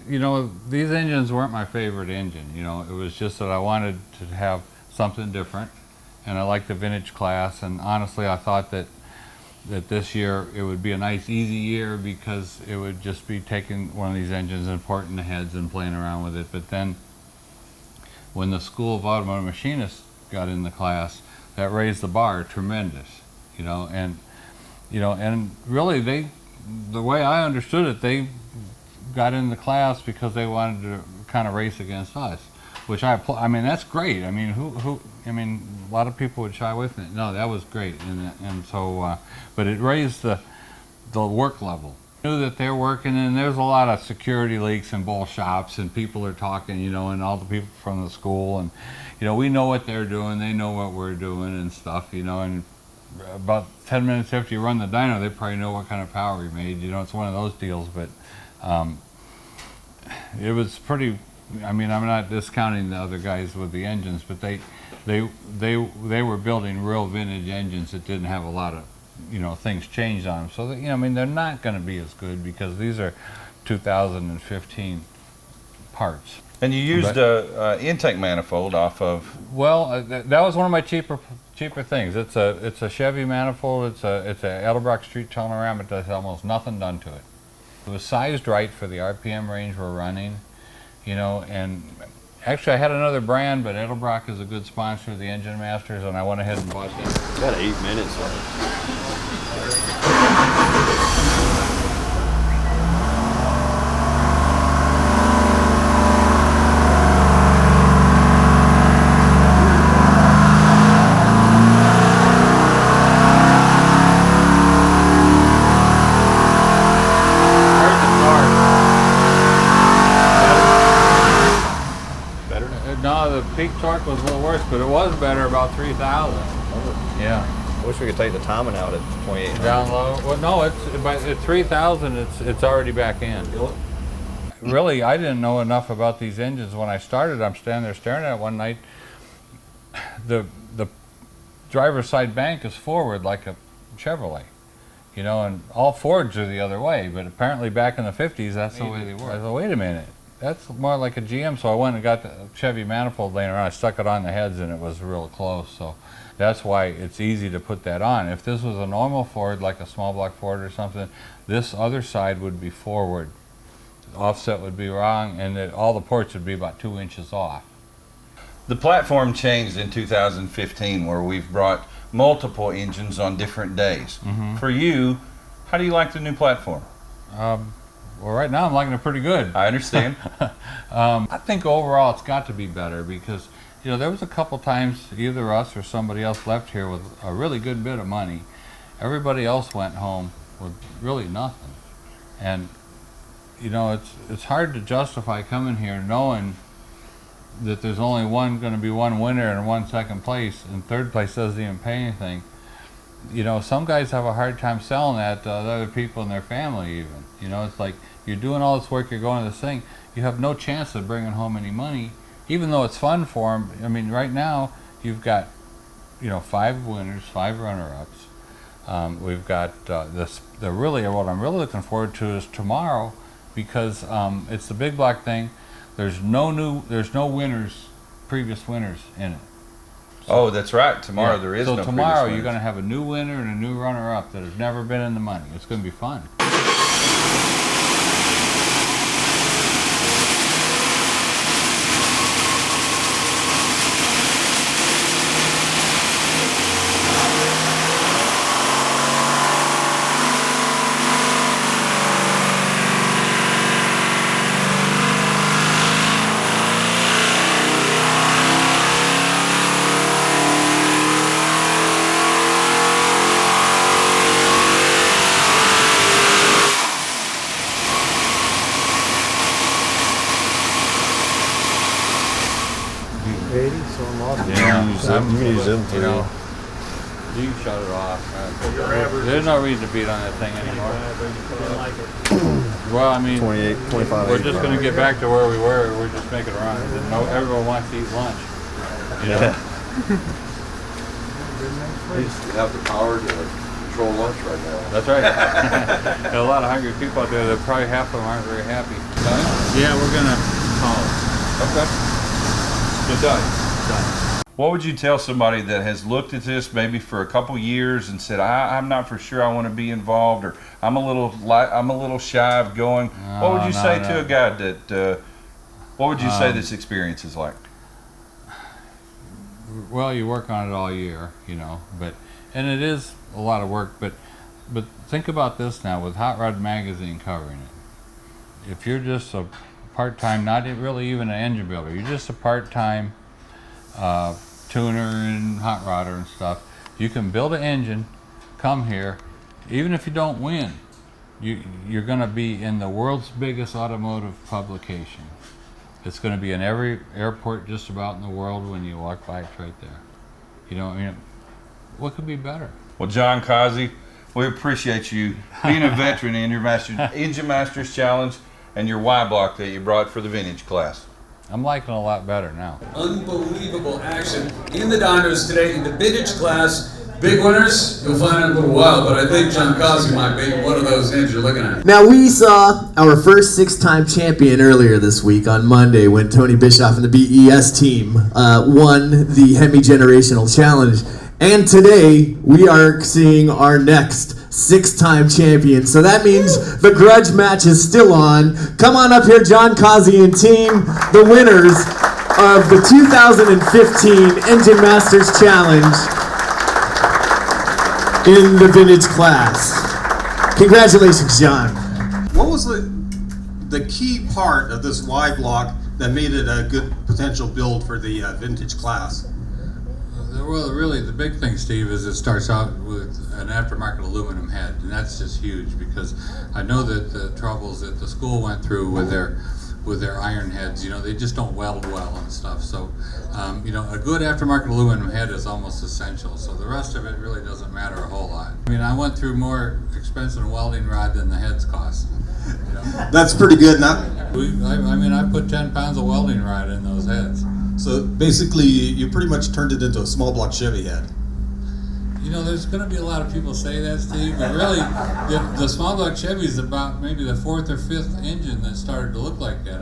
you know, these engines weren't my favorite engine. You know, it was just that I wanted to have something different, and I liked the vintage class. And honestly, I thought that this year it would be a nice, easy year because it would just be taking one of these engines and porting the heads and playing around with it. But then, when the School of Automotive Machinists got in the class, that raised the bar tremendous. You know, and really the way I understood it, they got in the class because they wanted to kind of race against us, which I mean, that's great. I mean, I mean, a lot of people would shy away from it. No, that was great, and so, but it raised the work level. I knew that they're working, and there's a lot of security leaks in both shops, and people are talking, you know, and all the people from the school, and you know, we know what they're doing, they know what we're doing and stuff, you know, and about 10 minutes after you run the dyno, they probably know what kind of power we made. You know, it's one of those deals, but it was pretty. I mean, I'm not discounting the other guys with the engines, but they were building real vintage engines that didn't have a lot of, you know, things changed on them. So that, you know, I mean, they're not going to be as good because these are 2015 parts. And you used an intake manifold off of. Well, that was one of my cheaper things. It's a Chevy manifold. It's a Edelbrock Street Tonerama. It does almost nothing done to it. It was sized right for the RPM range we're running, you know. And actually, I had another brand, but Edelbrock is a good sponsor of the Engine Masters, and I went ahead and bought that. Got 8 minutes left. No, the peak torque was a little worse, but it was better about 3,000. Yeah. I wish we could take the timing out at 2800. Down low. Well, no, at 3,000, it's already back in. Really, I didn't know enough about these engines when I started. I'm standing there staring at it one night. The driver's side bank is forward like a Chevrolet, you know, and all Fords are the other way. But apparently, back in the 50s, that's the way they were. I thought, wait a minute. That's more like a GM, so I went and got the Chevy manifold laying around. I stuck it on the heads, and it was real close. So that's why it's easy to put that on. If this was a normal Ford, like a small block Ford or something, this other side would be forward. The offset would be wrong, and all the ports would be about 2 inches off. The platform changed in 2015, where we've brought multiple engines on different days. Mm-hmm. For you, how do you like the new platform? Well, right now I'm liking it pretty good. I understand. I think overall it's got to be better because, you know, there was a couple times either us or somebody else left here with a really good bit of money. Everybody else went home with really nothing. And, you know, it's hard to justify coming here knowing that there's only going to be one winner and one second place, and third place doesn't even pay anything. You know, some guys have a hard time selling that to other people in their family even. You know, it's like you're doing all this work, you're going to this thing, you have no chance of bringing home any money, even though it's fun for them. I mean, right now, you've got, you know, 5 winners, 5 runner-ups. We've got what I'm really looking forward to is tomorrow, because it's the big block thing. There's no winners, previous winners in it. Oh, that's right. Tomorrow there is no previous So tomorrow winners. you're going to have a new winner and a new runner-up that has never been in the money. It's going to be fun. You can use them too. You know, you can shut it off. There's no reason to beat on that thing anymore. Well, I mean, 28, 25. We're just going to get back to where we were. We're just making it run. Everyone wants to eat lunch. You know? You have the power to control lunch right now. That's right. Got a lot of hungry people out there that probably half of them aren't very happy. Yeah, we're gonna call it. Okay. Good done. Done. What would you tell somebody that has looked at this maybe for a couple years and said, I'm not for sure I want to be involved, or I'm a little shy of going? What would you say to a guy that? What would you say this experience is like? Well, you work on it all year, you know, and it is a lot of work, but think about this now with Hot Rod Magazine covering it. If you're just a part-time, not really even an engine builder, you're just a part-time tuner and hot rodder and stuff, you can build an engine, come here, even if you don't win, you're going to be in the world's biggest automotive publication. It's going to be in every airport just about in the world when you walk by. It's right there. You know, I mean, what could be better? Well, John Kaase, we appreciate you being a veteran in your Engine Masters Challenge and your Y block that you brought for the vintage class. I'm liking it a lot better now. Unbelievable action in the dynos today in the vintage class. Big winners, you'll find out in a little while, but I think John Kaase might be one of those names you're looking at. Now, we saw our first 6-time champion earlier this week on Monday when Tony Bischoff and the BES team won the Hemi Generational Challenge. And today, we are seeing our next 6-time champion. So that means the grudge match is still on. Come on up here, John Kaase and team, the winners of the 2015 Engine Masters Challenge in the vintage class. Congratulations, John. What was the key part of this Y block that made it a good potential build for the vintage class? Well, really, the big thing, Steve, is it starts out with an aftermarket aluminum head, and that's just huge because I know that the troubles that the school went through with their iron heads, you know, they just don't weld well and stuff. So, you know, a good aftermarket aluminum head is almost essential. So the rest of it really doesn't matter a whole lot. I mean, I went through more expensive welding rod than the heads cost. You know? That's pretty good. I mean, I put 10 pounds of welding rod in those heads. So basically, you pretty much turned it into a small block Chevy head. You know, there's going to be a lot of people say that, Steve, but really, the small block Chevy is about maybe the 4th or 5th engine that started to look like that.